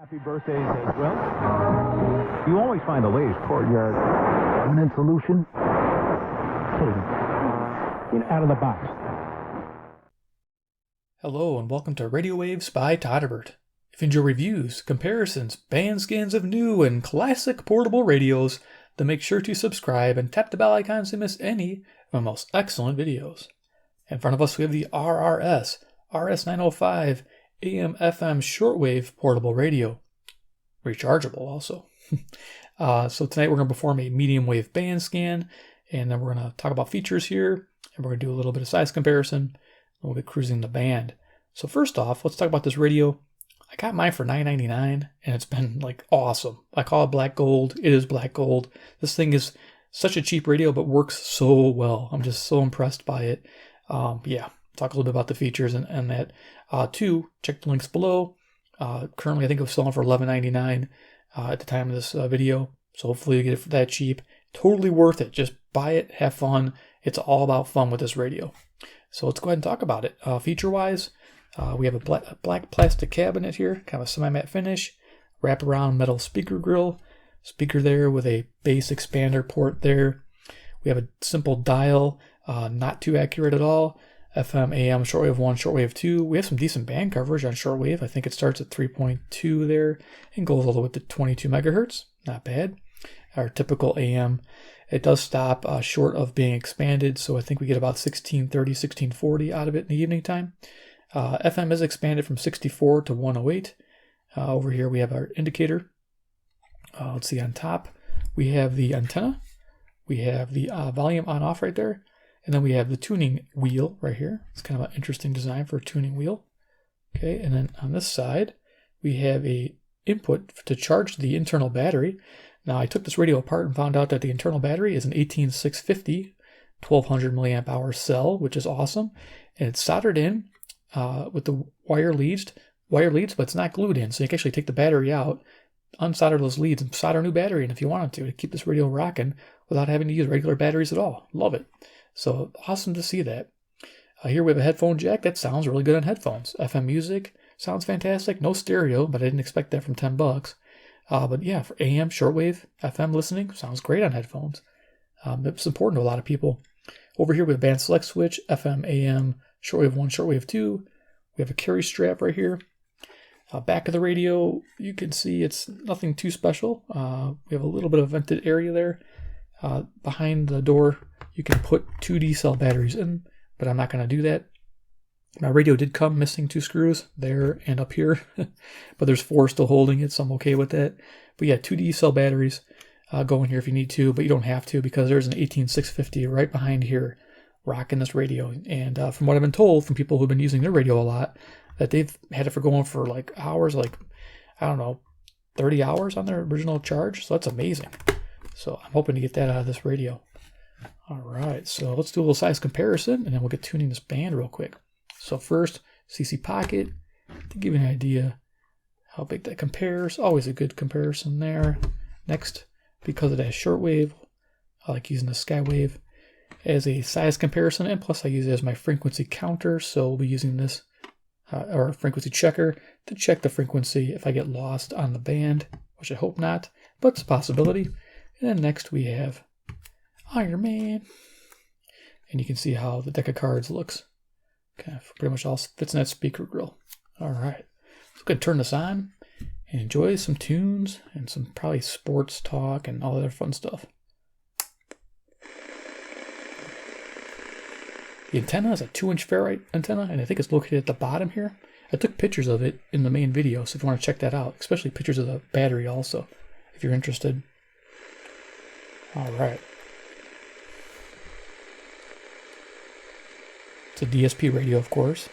Happy birthdays as well. You always find the latest courtyard permanent solution. Out of the box. Hello and welcome to Radio Waves by Todderbert. If you enjoy reviews, comparisons, band scans of new and classic portable radios, then make sure to subscribe and tap the bell icon to miss any of my most excellent videos. In front of us we have the RRS, RS-905 AM/FM shortwave portable radio. Rechargeable also. So tonight we're going to perform a medium wave band scan, and then we're going to talk about features here, and we're going to do a little bit of size comparison, and we'll be cruising the band. So first off, let's talk about this radio. I got mine for $9.99, and it's been like awesome. I call it black gold. It is black gold. This thing is such a cheap radio, but works so well. I'm just so impressed by it. Yeah, talk a little bit about the features and that. Two, check the links below. Currently, I think it was selling for $11.99 at the time of this video. So hopefully you get it for that cheap. Totally worth it. Just buy it, have fun. It's all about fun with this radio. So let's go ahead and talk about it. Feature-wise, we have a black plastic cabinet here, kind of a semi-matte finish, wrap-around metal speaker grill, speaker there with a bass expander port there. We have a simple dial, not too accurate at all. FM, AM, shortwave 1, shortwave 2. We have some decent band coverage on shortwave. I think it starts at 3.2 there and goes all the way to 22 megahertz. Not bad. Our typical AM, it does stop short of being expanded, so I think we get about 1630, 1640 out of it in the evening time. FM is expanded from 64 to 108. Over here we have our indicator. Let's see, on top we have the antenna. We have the volume on off right there. And then we have the tuning wheel right here. It's kind of an interesting design for a tuning wheel. Okay, and then on this side, we have a input to charge the internal battery. Now, I took this radio apart and found out that the internal battery is an 18650 1200 milliamp hour cell, which is awesome. And it's soldered in with the wire leads, but it's not glued in. So you can actually take the battery out, unsolder those leads, and solder a new battery in if you wanted to keep this radio rocking without having to use regular batteries at all. Love it. So awesome to see that. Here we have a headphone jack. That sounds really good on headphones. FM music sounds fantastic. No stereo, but I didn't expect that from $10. But yeah, for AM, shortwave, FM listening, sounds great on headphones. It's important to a lot of people. Over here we have a band select switch, FM, AM, shortwave 1, shortwave 2. We have a carry strap right here. Back of the radio, you can see it's nothing too special. We have a little bit of vented area there. Behind the door, you can put 2 D-cell batteries in, but I'm not going to do that. My radio did come missing 2 screws there and up here, but there's 4 still holding it, so I'm okay with that. But yeah, 2 D-cell batteries go in here if you need to, but you don't have to because there's an 18650 right behind here rocking this radio. And from what I've been told from people who've been using their radio a lot, that they've had it for going for like hours, like, I don't know, 30 hours on their original charge. So that's amazing. So I'm hoping to get that out of this radio. All right, so let's do a little size comparison, and then we'll get tuning this band real quick. So first, CC pocket, to give you an idea how big that compares. Always a good comparison there. Next, because it has shortwave, I like using the Skywave as a size comparison, and plus I use it as my frequency counter, so we'll be using this, or frequency checker, to check the frequency if I get lost on the band, which I hope not, but it's a possibility. And then next we have Iron Man. And you can see how the deck of cards looks. Kind of pretty much all fits in that speaker grill. All right. Let's go ahead and turn this on and enjoy some tunes and some probably sports talk and all that other fun stuff. The antenna is a 2-inch ferrite antenna, and I think it's located at the bottom here. I took pictures of it in the main video, so if you want to check that out, especially pictures of the battery also, if you're interested. All right. It's a DSP radio, of course.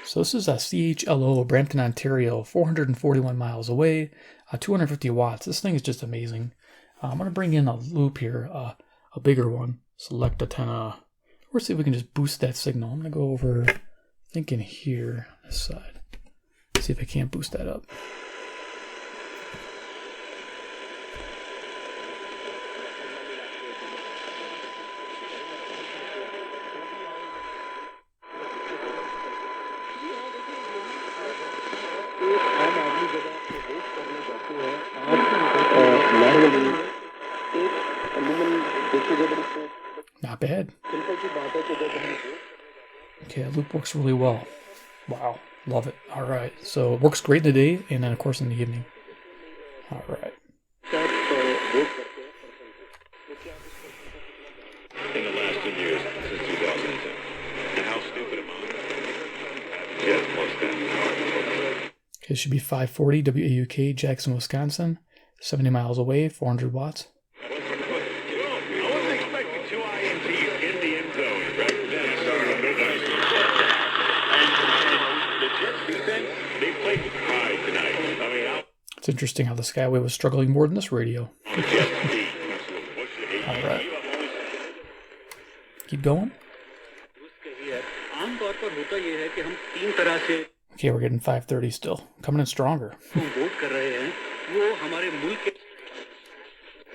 So this is a CHLO, Brampton, Ontario, 441 miles away, 250 watts. This thing is just amazing. I'm going to bring in a loop here, a bigger one. Select antenna. We'll see if we can just boost that signal. I'm going to go over, I think in here, this side. See if I can't boost that up. Not bad. Okay, that loop works really well. Wow, love it. All right, so it works great in the day, and then of course in the evening. All right. In the last 2 years, since 2010. And how stupid am I? Yeah, close that. Okay, it should be 540 WAUK, Jackson, Wisconsin. 70 miles away, 400 watts. I wasn't expecting 2 INTs in the end zone right then. And the Jets defense, they played with pride tonight. I mean, It's interesting how the Skyway was struggling more than this radio. All right. Keep going. Okay, we're getting 530 still. Coming in stronger.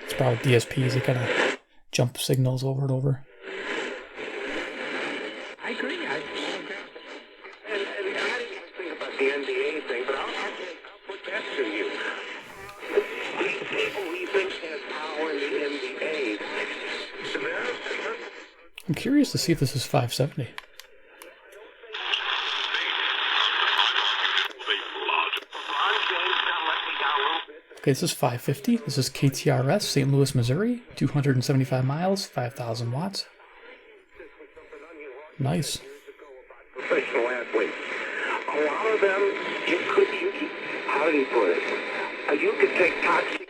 It's probably DSPs. They kind of jump signals over and over. I agree. And I didn't think about the NBA thing, but I'll put that to you. These people he thinks has power in the NBA. I'm curious to see if this is 570. Okay, this is 550. This is KTRS, St. Louis, Missouri. 275 miles, 5,000 watts. Nice. Professional athletes. A lot of them, how do you put it? You could take toxic.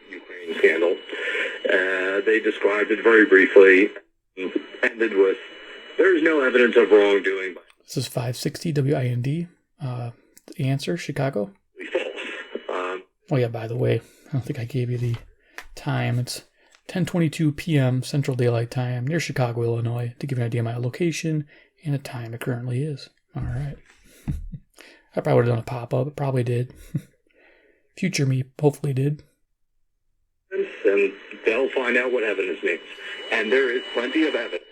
Ukraine scandal. They described it very briefly. Ended with, there is no evidence of wrongdoing. This is 560 WIND. The answer, Chicago. Oh yeah, by the way, I don't think I gave you the time. It's 10:22 p.m. Central Daylight Time near Chicago, Illinois, to give you an idea of my location and the time it currently is. All right. I probably would have done a pop-up. It probably did. Future me hopefully did. And they'll find out what evidence means. And there is plenty of evidence.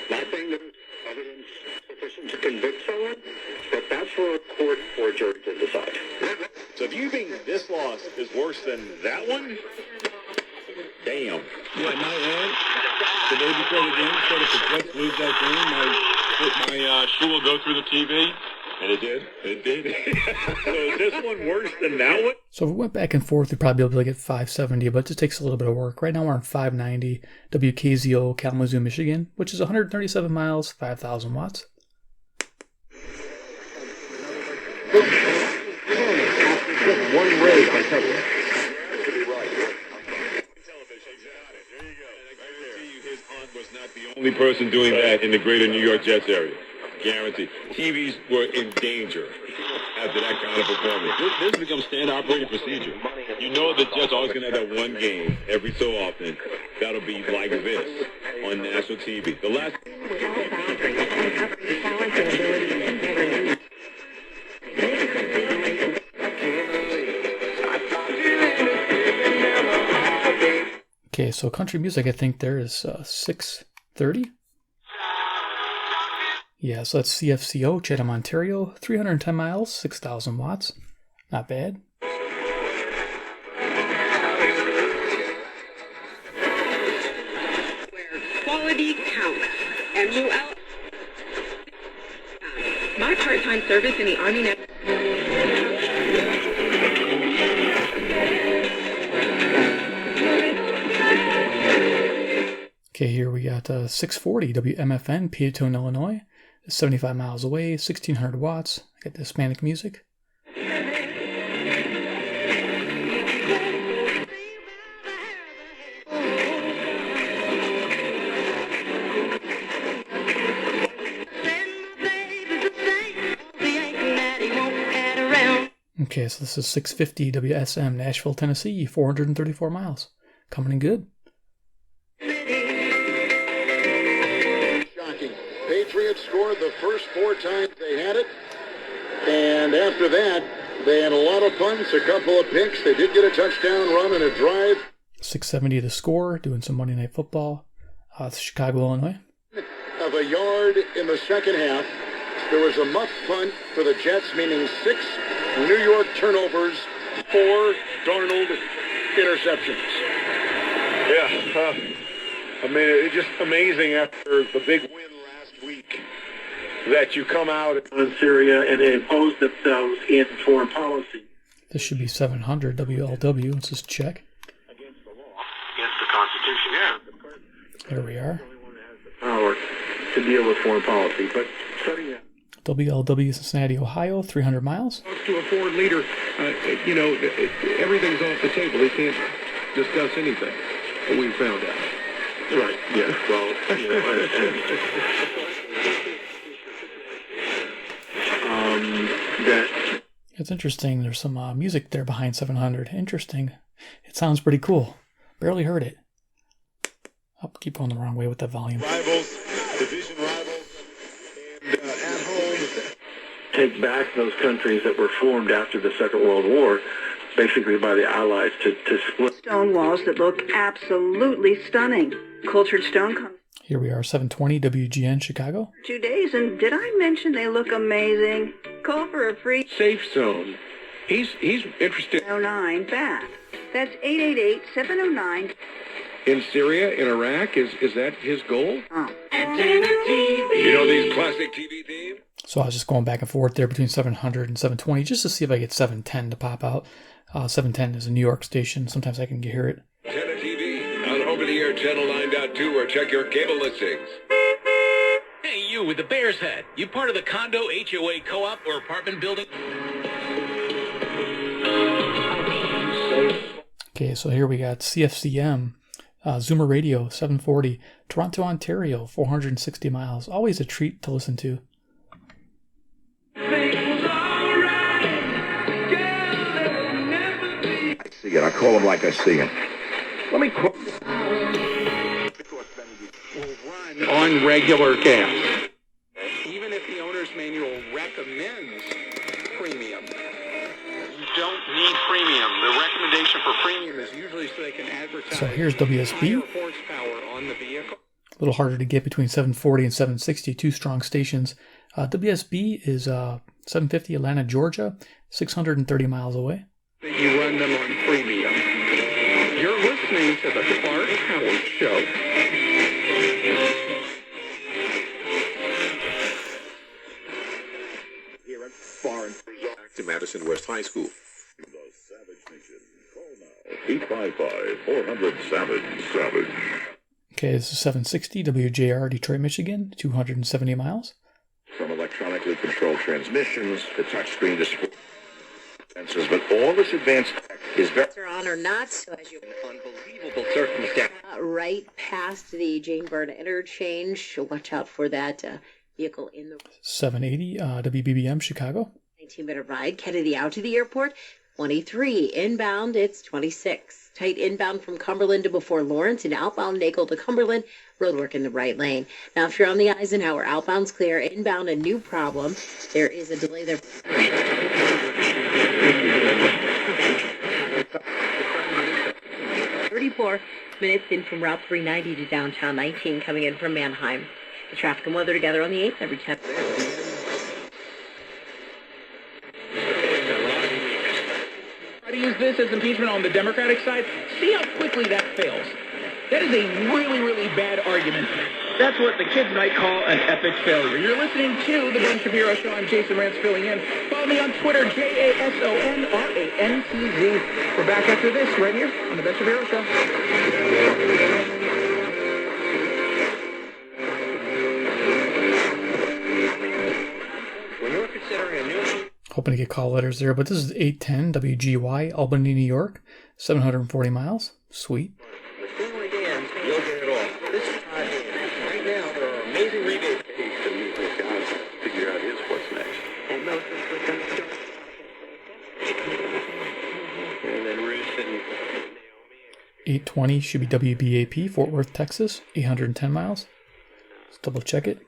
Not saying there's evidence sufficient to convict someone, but that's for a court or a jury to decide. so if you think this loss is worse than that one, damn. Yeah, my aunt, the day before the game, said if the Jets lose that game, my shoe will go through the TV. And it did. It did. So is this one worse than that one? So if we went back and forth, we'd probably be able to get 570, but it just takes a little bit of work. Right now we're on 590 WKZO, Kalamazoo, Michigan, which is 137 miles, 5,000 watts. One raise, I tell you. His aunt was not the only person doing that in the greater New York Jets area. Guaranteed. TVs were in danger after that kind of performance. This becomes standard operating procedure. You know the Jets are always going to have that one game every so often that'll be like this on national TV. The last. Okay, so country music, I think there is 630. Yeah, so that's CFCO, Chatham, Ontario, 310 miles, 6,000 watts. Not bad. Quality counts. And throughout my part-time service in the Army National. Okay, here we got 640 WMFN, Peatone, Illinois. 75 miles away, 1,600 watts. I got the Hispanic music. Okay, so this is 650 WSM, Nashville, Tennessee, 434 miles. Coming in good. Patriots scored the first 4 times they had it, and after that, they had a lot of punts, a couple of picks. They did get a touchdown run and a drive. 670 to score, doing some Monday Night Football. Chicago, Illinois. Of a yard in the second half. There was a muff punt for the Jets, meaning 6 New York turnovers, 4 Darnold interceptions. Yeah, I mean, it's just amazing after the big win last week that you come out on Syria and they impose themselves in foreign policy. This should be 700 WLW. Let's just check. Against the law. Against the Constitution, yeah. There we are. Power to deal with foreign policy, but studying that. WLW Cincinnati, Ohio, 300 miles. To a foreign leader, everything's off the table. He can't discuss anything. We found out. Right, yeah, well, It's interesting. There's some music there behind 700. Interesting. It sounds pretty cool. Barely heard it. I'll keep going the wrong way with the volume. Rivals, division rivals, and at home. Take back those countries that were formed after the Second World War, basically by the Allies, to split. Stone walls that look absolutely stunning. Cultured stone comes. Here we are, 720 WGN Chicago. 2 days, and did I mention they look amazing? Call for a free Safe zone. He's interested 09 back. That's 888-709. in Syria, in Iraq. Is that his goal? Oh. You know these classic TV themes? So I was just going back and forth there between 700 and 720 just to see if I get 710 to pop out. 710 is a New York station. Sometimes I can hear it. Antenna TV on over-the-air channel 9.2 or check your cable listings. Hey, you with the bear's head. You part of the condo, HOA, co-op, or apartment building? Okay, so here we got CFCM, Zoomer Radio, 740, Toronto, Ontario, 460 miles. Always a treat to listen to. I see it. I call them like I see them. Let me quote. Will run on regular gas. Even if the owner's manual recommends premium, you don't need premium. The recommendation for premium is usually so they can advertise. So here's WSB. Higher horsepower on the vehicle. A little harder to get between 740 and 760, two strong stations. WSB is 750 Atlanta, Georgia, 630 miles away. That you run them on premium. You're listening to the Clark Howard Show. Here at Far and back to Madison West High School. The Savage Nation. Call now. 855-400-SAVAGE. Okay, this is 760 WJR Detroit, Michigan, 270 miles. From electronically controlled transmissions to touchscreen display sensors, but all this advanced tech is very on or not, so as you unbelievable circumstance. right past the Jane Byrne interchange, watch out for that vehicle in the 780 WBBM Chicago. 19-minute ride. Kennedy out to the airport. 23 inbound. It's 26. Tight inbound from Cumberland to before Lawrence and outbound Nagle to Cumberland. Roadwork in the right lane. Now, if you're on the Eisenhower, outbound's clear. Inbound, a new problem. There is a delay there. 34 minutes in from Route 390 to downtown 19 coming in from Mannheim. The traffic and weather together on the 8th every 10. Try to use this as impeachment on the Democratic side. See how quickly that fails. That is a really, really bad argument. That's what the kids might call an epic failure. You're listening to The Ben Shapiro Show. I'm Jason Rance filling in. Follow me on Twitter, JASONRANCZ. We're back after this right here on The Ben Shapiro Show. When you're considering a new... Hoping to get call letters there, but this is 810 WGY, Albany, New York, 740 miles. Sweet. You'll get it all. This is right now, there are amazing rebates. Guys figure out his what's next. And then Ruth and Naomi. 820 should be WBAP, Fort Worth, Texas, 810 miles. Let's double check it.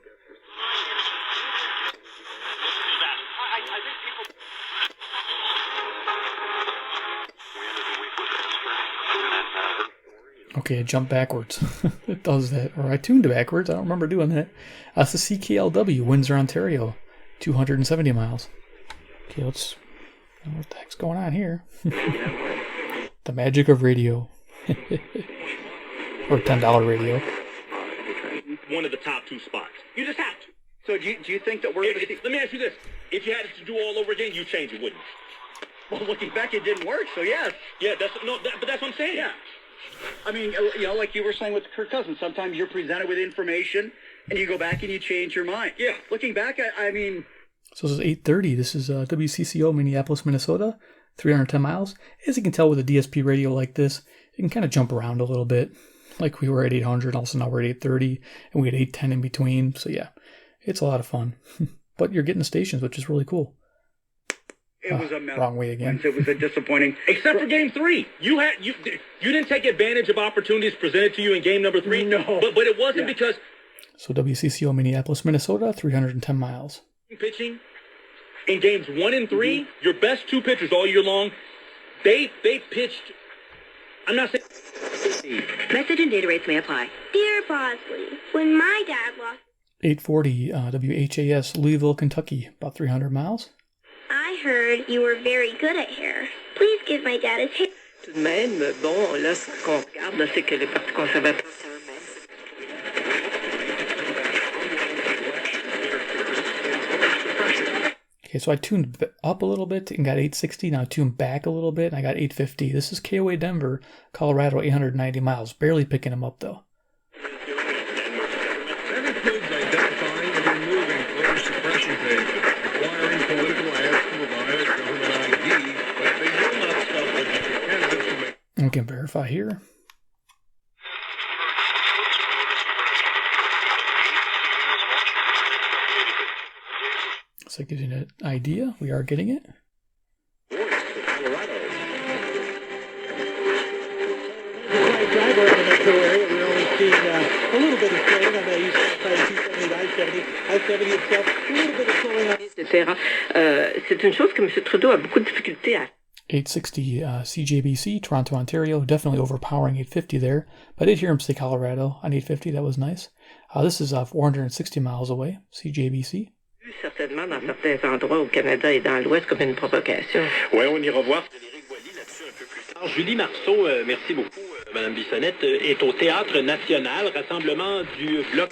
Okay, I jumped backwards. It does that. Or I tuned it backwards. I don't remember doing that. That's the CKLW, Windsor, Ontario, 270 miles. Okay, let's... What the heck's going on here? The magic of radio. Or $10 radio. one of the top 2 spots. You just have to. So do you think that we're going to see... Let me ask you this. If you had to do all over again, you'd change it, wouldn't you? Well, looking back, it didn't work, so yes. Yeah, but that's what I'm saying. Yeah. I mean, like you were saying with Kirk Cousins, sometimes you're presented with information, and you go back and you change your mind. Yeah. Looking back, I mean... So this is 8:30. This is WCCO, Minneapolis, Minnesota, 310 miles. As you can tell with a DSP radio like this, you can kind of jump around a little bit. Like we were at 800, also now we're at 830, and we had 810 in between. So yeah, it's a lot of fun. But you're getting the stations, which is really cool. It was a wrong way again. It was a disappointing... Except for Game 3. You didn't take advantage of opportunities presented to you in Game number 3. No. But it wasn't because... So WCCO, Minneapolis, Minnesota, 310 miles. Pitching in games 1 and 3, your best 2 pitchers all year long, they pitched. I'm not saying. Message and data rates may apply. Dear Bosley, when my dad lost... 840 WHAS, Louisville, Kentucky, about 300 miles. I heard you were very good at hair. Please give my dad his hair. Tout de même, bon, là, ce qu'on regarde, c'est que le Parti conservateur... Okay, so I tuned up a little bit and got 860. Now I tuned back a little bit and I got 850. This is KOA Denver, Colorado, 890 miles. Barely picking them up, though. That includes identifying and removing voter suppression tape, requiring political ads to provide government ID, but they will not stop registered candidates from making... We can verify here. So it gives you an idea. We are getting it. Driver in the metro area, we're only seeing a little bit of slowing on the east side of 270 I-70 itself. A little bit of slowing on... C'est une chose que M. Trudeau a beaucoup de difficulté à... 860 CJBC, Toronto, Ontario. Definitely overpowering 850 there. But I did hear him say Colorado on 850. That was nice. This is 460 miles away, CJBC. Certainement dans certains endroits au Canada et dans l'Ouest comme une provocation. Ouais, on ira voir. Julie Marceau, merci beaucoup, Madame Bissonnette, est au Théâtre National, rassemblement du Bloc.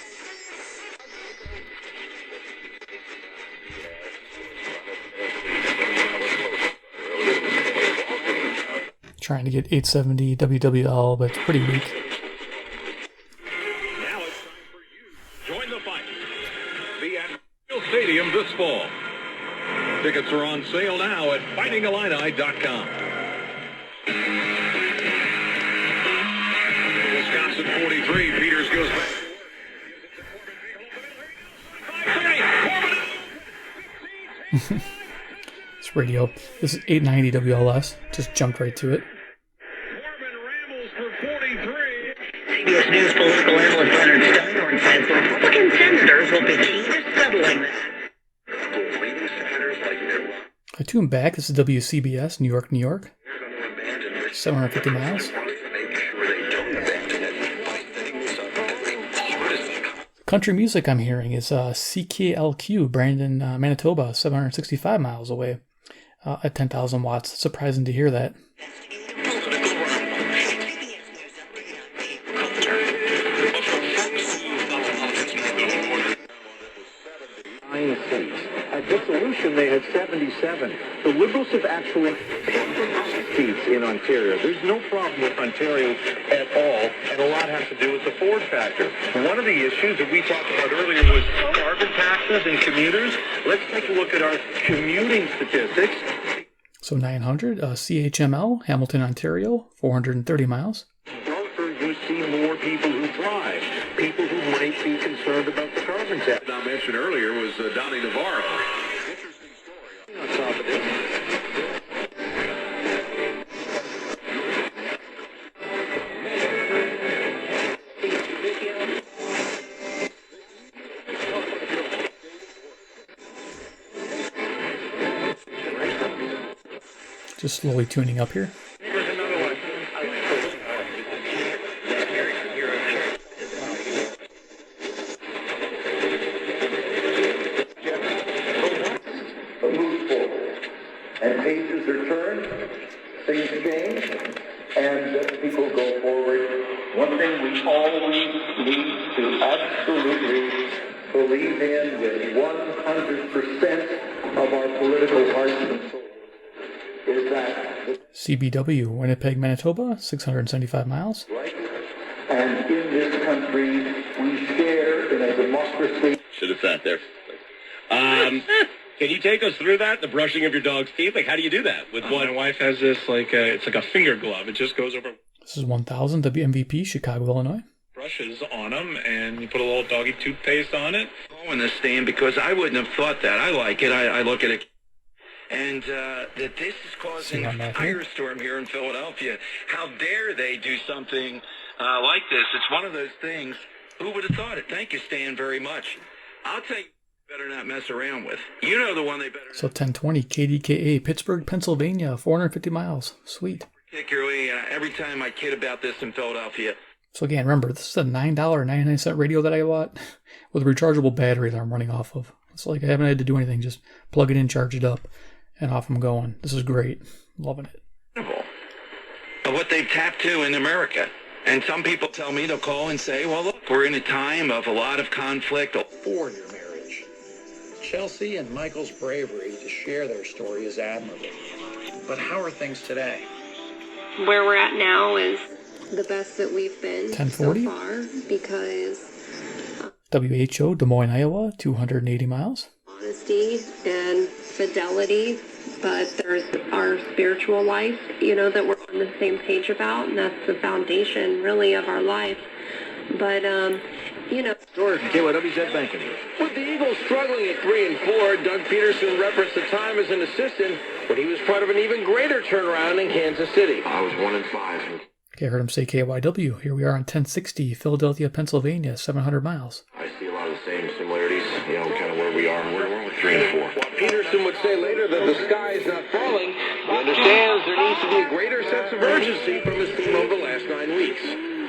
Trying to get 870 WWL, but it's pretty weak. Now it's time for you. Join the fight. Be at Stadium this fall. Tickets are on sale now at fightingillini.com. Wisconsin 43, Peters goes back. It's radio. This is 890 WLS. Just jumped right to it. CBS News political analyst Leonard Steinhorn says the Republican senators will be key to settling this. I tuned back. This is WCBS New York, New York. 750 miles. Country music I'm hearing is CKLQ, Brandon, Manitoba, 765 miles away at 10,000 watts. Surprising to hear that. At dissolution, they had 77. The Liberals have actually seats in Ontario. There's no problem with Ontario at all, and a lot has to do with the Ford factor. One of the issues that we talked about earlier was carbon taxes and commuters. Let's take a look at our commuting statistics. So 900, CHML, Hamilton, Ontario, 430 miles. You see more people who drive, people who might be concerned about the carbon tax. I mentioned earlier was Donnie Navarro. Interesting story on top of this. Just slowly tuning up here. And pages are turned, things change, and people go forward. One thing we always need to absolutely believe in with 100% of our political hearts and souls is that CBW, Winnipeg, Manitoba, 675 miles. right, and in this country we share in a democracy. Should have sat there. Can you take us through that? The brushing of your dog's teeth? Like, how do you do that? With My wife has this, it's like a finger glove. It just goes over This is 1000 WMVP, Chicago, Illinois. brushes on them, and you put a little doggy toothpaste on it. Oh, in the stand, because I wouldn't have thought that. I like it. I look at it. And that this is causing a firestorm here in Philadelphia. How dare they do something like this? It's one of those things. Who would have thought it? Thank you, Stan, very much. I'll tell you, better not mess around with. You know the one they better So 1020 KDKA, Pittsburgh, Pennsylvania, 450 miles. Sweet. particularly every time I kid about this in Philadelphia. So again, remember, this is a $9.99 radio that I bought with a rechargeable battery that I'm running off of. It's like I haven't had to do anything, just plug it in, charge it up, and off I'm going. This is great. Loving it. Of what they've tapped to in America. And some people tell me, they'll call and say, well, look, we're in a time of a lot of conflict. For your marriage. Chelsea and Michael's bravery to share their story is admirable. But how are things today? Where we're at now is the best that we've been 1040? so far because WHO, Des Moines, Iowa, 280 miles. honesty and fidelity, but there's our spiritual life, that we're on the same page about, and that's the foundation, really, of our life. But, George, KYWZ Banking. With the Eagles struggling at 3-4, Doug Peterson referenced the time as an assistant when he was part of an even greater turnaround in Kansas City. I was 1-5. Okay, I heard him say KYW. Here we are on 1060, Philadelphia, Pennsylvania, 700 miles. I see a lot of the same similarities, kind of where we are. We're only 3-4. While Peterson would say later that the sky is not falling, he understands there needs to be a greater sense of urgency from his team over the last 9 weeks.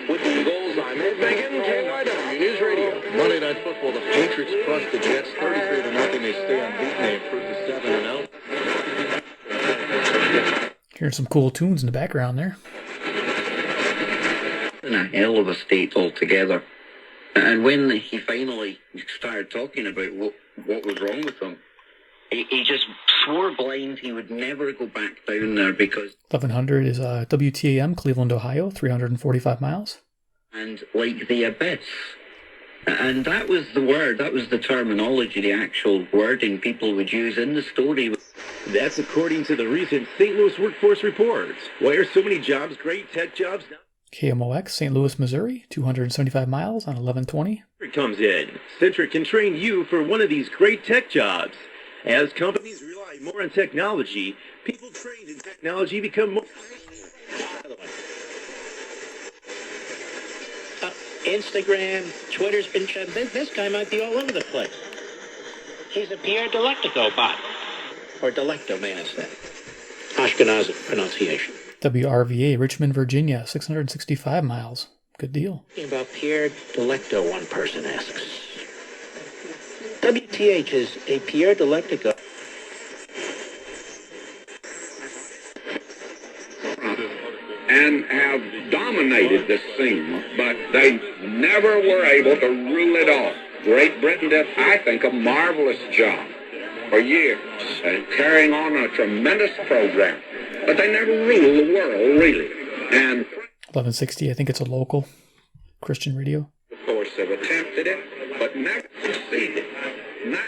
With the Eagles, I'm Ed Megan, KYW News Radio. Monday Night Football, the Patriots crushed the Jets 33-0. They stay unbeaten. They improved to 7-0. Hearing some cool tunes in the background there. In a hell of a state altogether. And when he finally started talking about what was wrong with him, he just swore blind he would never go back down there because... 1100 is WTM Cleveland, Ohio, 345 miles. And like the abyss. And that was the word, that was the terminology, the actual wording people would use in the story. That's according to the recent St. Louis Workforce Report. Why are so many jobs great tech jobs now? KMOX, St. Louis, Missouri, 275 miles on 1120. Centric comes in. Centric can train you for one of these great tech jobs. As companies rely more on technology, people trained in technology become more... Instagram, Twitter's been... This guy might be all over the place. He's a Pierre Delectico bot. Or Delecto, may I say. Ashkenazi pronunciation. WRVA, Richmond, Virginia, 665 miles. Good deal. About Pierre Delecto, one person asks. WTH is a Pierre Delectico. And have dominated the scene, but they never were able to rule it off. Great Britain did, I think, a marvelous job for years, carrying on a tremendous program. But they never ruled the world, really. And 1160, I think it's a local Christian radio. of course, have attempted it, but never succeeded. Now,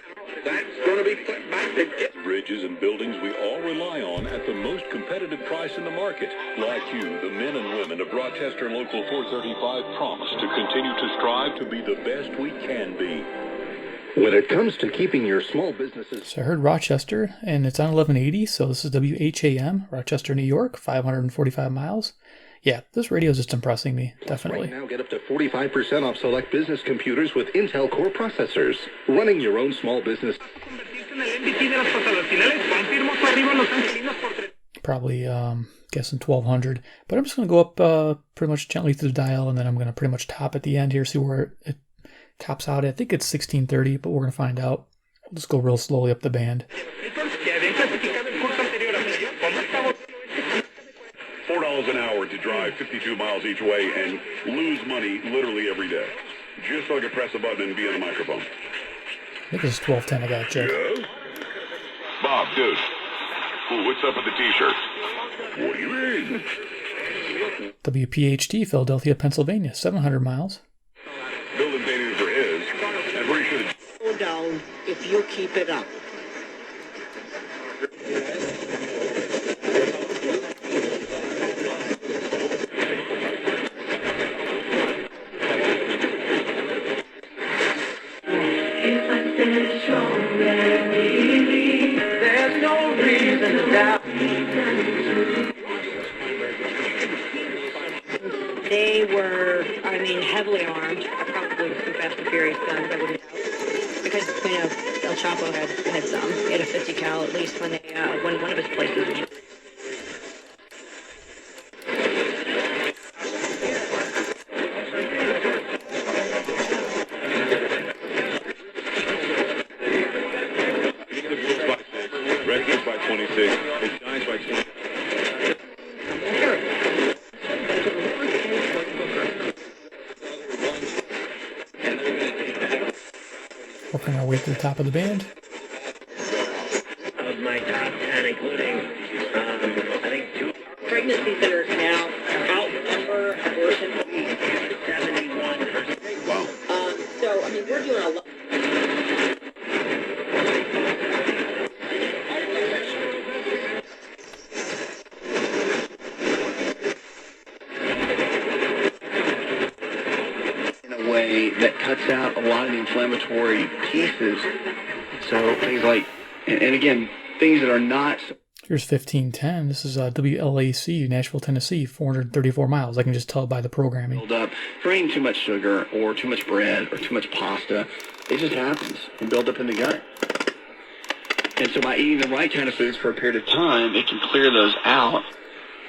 that's going to be put back together. Bridges and buildings we all rely on at the most competitive price in the market. Like you, the men and women of Rochester Local 435 promise to continue to strive to be the best we can be. When it comes to keeping your small businesses... So I heard Rochester, and it's on 1180, so this is WHAM, Rochester, New York, 545 miles. Yeah, this radio is just impressing me, definitely. Right now, get up to 45% off select business computers with Intel Core processors. Running your own small business... Probably guessing 1200, but I'm just going to go up pretty much gently through the dial, and then I'm going to pretty much top at the end here, see where it tops out. I think it's 1630, but we're going to find out. We'll just go real slowly up the band. $4 an hour to drive 52 miles each way and lose money literally every day. Just so I can press a button and be on the microphone. I think it's 1210 I got checked. Yes? Bob, dude. Ooh, what's up with the t-shirt? What do you mean? WPHT, Philadelphia, Pennsylvania, 700 miles. Building dating for his. And where you should Go down if you keep it up. There's no reason to doubt. They were, I mean, heavily armed. Probably with some Fast and Furious guns, I wouldn't doubt. Because, you know, El Chapo had some. He had a 50 cal at least when when one of his places was. Rescues by 26. It dies by 20. Working our way to the top of the band. Of my top 10, including, I think, 2 Pregnancies that are now outnumber abortion 71%. Wow. So, I mean, we're doing a lot. In a way that cuts out a lot of the inflammatory pieces. So things like, and again, things that are not. Here's 1510. This is WLAC, Nashville, Tennessee, 434 miles. I can just tell by the programming. Build up from eating too much sugar or too much bread or too much pasta. It just happens and build up in the gut. And so by eating the right kind of foods for a period of time, it can clear those out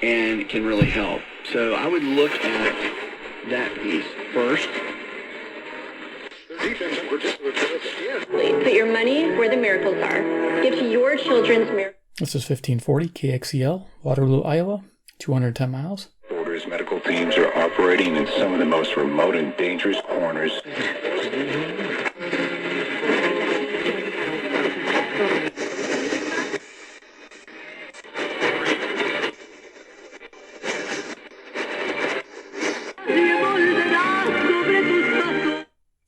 and it can really help. So I would look at that piece first. Put your money where the miracles are. Give to your children's miracles. This is 1540 KXEL, Waterloo, Iowa, 210 miles. Borders medical teams are operating in some of the most remote and dangerous corners.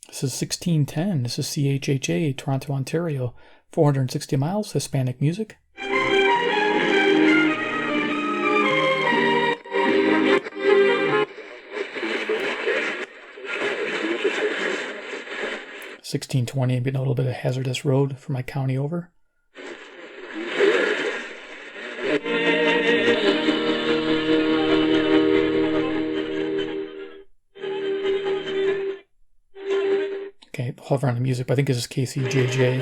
This is 1610. This is CHHA, Toronto, Ontario, 460 miles, Hispanic music. 1620, I'm getting a little bit of hazardous road for my county over. Okay, hover on the music, but I think this is KCJJ.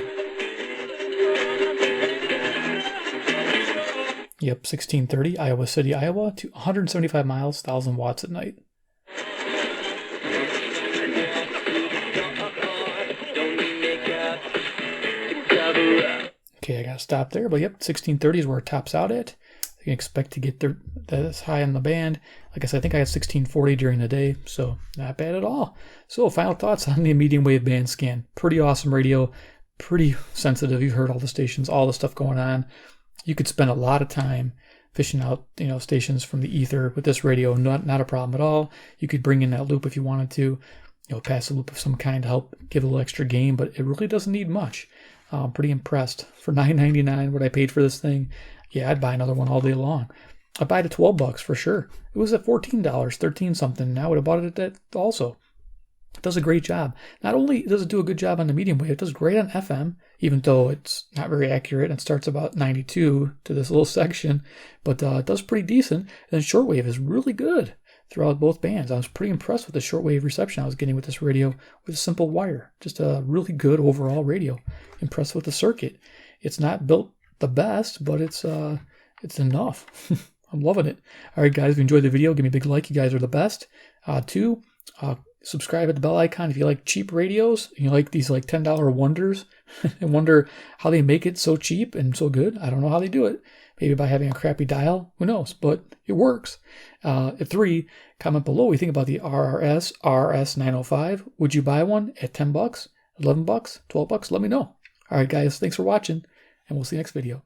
Yep, 1630, Iowa City, Iowa, to 175 miles, 1,000 watts at night. Okay, I gotta stop there, but yep, 1630 is where it tops out at. You can expect to get this high on the band. Like I said, I think I had 1640 during the day, so not bad at all. So final thoughts on the medium wave band scan. Pretty awesome radio, pretty sensitive. You've heard all the stations, all the stuff going on. You could spend a lot of time fishing out, stations from the ether with this radio. Not a problem at all. You could bring in that loop if you wanted to, pass a loop of some kind to help give a little extra gain, but it really doesn't need much. I'm pretty impressed. For $9.99, what I paid for this thing, yeah, I'd buy another one all day long. I'd buy it at $12 for sure. It was at $14, 13 something. Now I would have bought it at that also. It does a great job. Not only does it do a good job on the medium wave, it does great on FM, even though it's not very accurate. It starts about 92 to this little section, but it does pretty decent. And shortwave is really good throughout both bands. I was pretty impressed with the shortwave reception I was getting with this radio with a simple wire. Just a really good overall radio. Impressed with the circuit. It's not built the best, but it's enough. I'm loving it. All right, guys, if you enjoyed the video, give me a big like. You guys are the best. 2, Subscribe at the bell icon if you like cheap radios. And you like these like $10 wonders and wonder how they make it so cheap and so good. I don't know how they do it. Maybe by having a crappy dial. Who knows? But it works. At 3, comment below what you think about the RRS RS-905. Would you buy one at $10, $11, $12? Let me know. All right, guys. Thanks for watching, and we'll see you next video.